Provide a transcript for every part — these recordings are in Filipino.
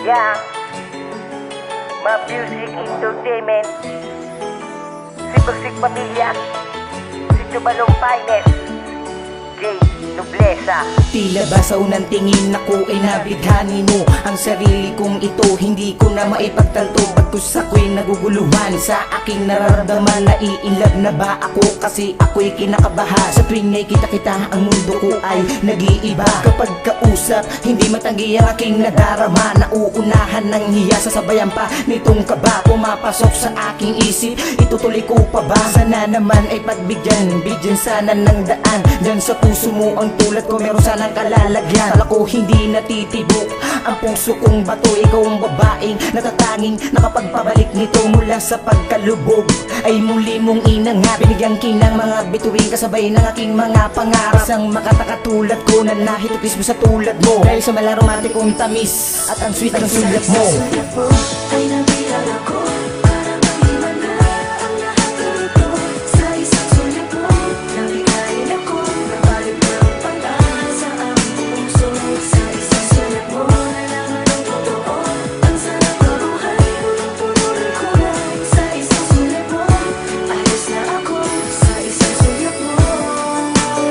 Yeah, Ma Music Entertainment, Sipagsik Pamilya, Sitio Balong Finest, J. Noblesa. Tila ba sa unang tingin ako ay nabidhani mo ang sarili kong ito, hindi ko na maipagtanto. Pagkus ako'y naguguluhan sa aking nararamdaman. Naiinlove na ba ako kasi ako'y kinakabahan? Sa tuwing ay kita-kita ang mundo ko ay nag-iiba. Kapag kausap, hindi matanggi ang aking nadarama. Nauunahan ng hiya, sasabayan pa nitong kaba. Pumapasok sa aking isip, itutuloy ko pa ba? Sana naman ay pagbigyan, bigyan sana ng daan. Diyan sa puso mo ang tulad ko, meron sanang kalalagyan. Kala ko hindi natitibok ang puso kong bato. Ikaw ang babaeng natatanging nakapagpabalik nito mula sa pagkalubog. Ay muli mong inangat, binigyan kinang mga bituin kasabay ng aking mga pangarap. Isang makatakatulad ko na nahitukis mo sa tulad mo, dahil sa malaromantikong tamis at ang sweet ng sulat mo. Ay nabilang ako para maliwala ang lahat ng ito. Sa isang sulat mo, nabigayin ako, nabalik ng pag-asa ang puso. Sa isang sulat mo, nalaman ang totoo. Ang sarap ng buhay, punurin ko lang. Sa isang sulat mo, ayos na ako. Sa isang sulat mo,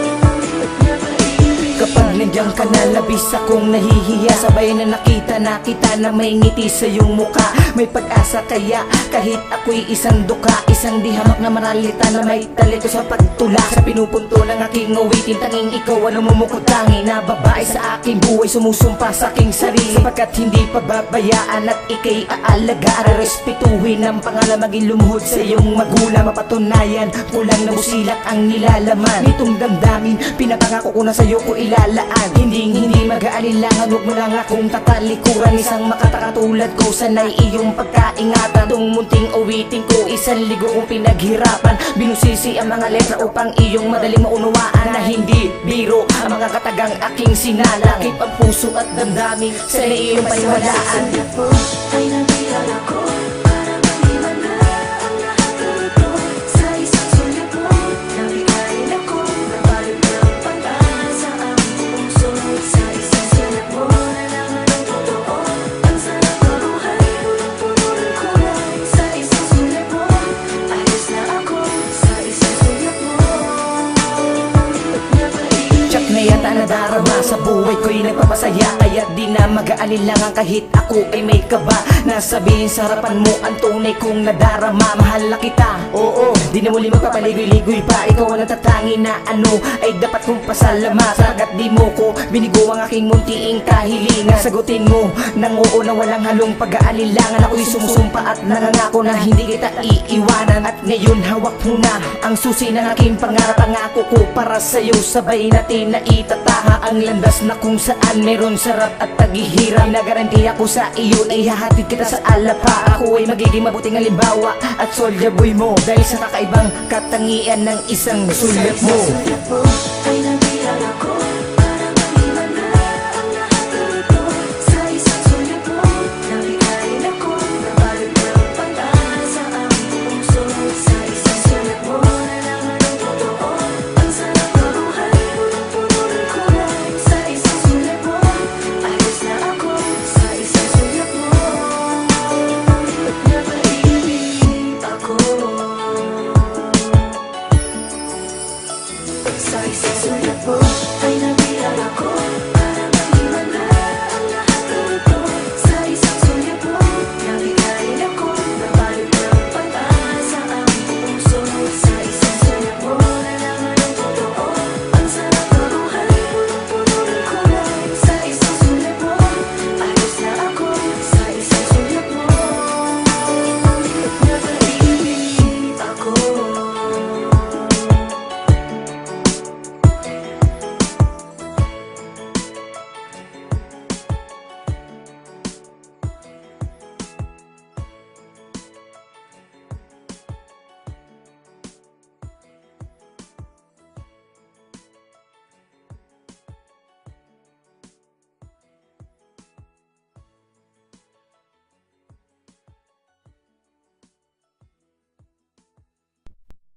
napaibig. Kapag nandiyan ka na, labis akong nahihiya. Sabay na nakita na kita na may ngiti sa iyong muka. May pag-asa kaya kahit ako'y isang duka, isang dihamak na maralita na may talento sa pagtula. Sa pinupunto ng aking awitin, tanging ikaw ang namumukutangi na babae sa aking buhay. Sumusumpa sa aking sarili sapagkat hindi pababayaan at ika'y aalagaan. Respetuhin ang pangalan, maging lumuhod sa iyong magulang. Mapatunayan kulang na busilak ang nilalaman nitong damdamin. Pinapangako ko na sa'yo ko ilalaan. Hindi mag-aalinlangan, huwag mo lang akong tatalikuran. Isang makatakatulad ko, sanay iyong pagkaingatan. Itong munting awitin ko, isang ligo kong pinaghirapan. Binusisi ang mga letra upang iyong madaling maunawaan na hindi biro ang mga katagang aking sinalakip ang puso at damdamin sa iyong paniwalaan. Sulat mo, ay nabilang ako para maliwala ang lahat ng ito. Sa isang sulat mo, nabigayin ako, nabalik ng pag-asa ang puso. Sa isang sulat mo, nalaman ang totoo. Ang sarap ng buhay, punurin ko lang. Sa isang sulat mo, ayos na ako. Sa isang sulat mo, napaibig. Tsak na yata nadarama sa buhay ko'y nagpapasaya. Kaya di na mag-aalinlangan kahit ako ay may kaba. Nasabihin sa harapan mo ang tunay kong nadarama. Mahal na kita, oo, di na muli magpapaligoy-ligoy pa. Ikaw ang natatangi na ano ay dapat kong pasalama. Sagat di mo ko binigo ang aking muntiing kahilingan. Sagutin mo nang oo na walang halong pag-aalinlangan. Ako'y sumusumpa at nangangako na hindi kita iiwanan. At ngayon hawak mo na ang susi ng aking pangarap. Pangako ko para sa'yo, sabay natin na itataha ang landas na kung saan meron sarap at taghihirap. Nagaranti ako sa iyo na ihahatid kita sa alapa. Ako ay magiging mabuting halimbawa at soldier boy mo, dahil sa kakaibang katangian ng isang sulat mo. Sulat mo,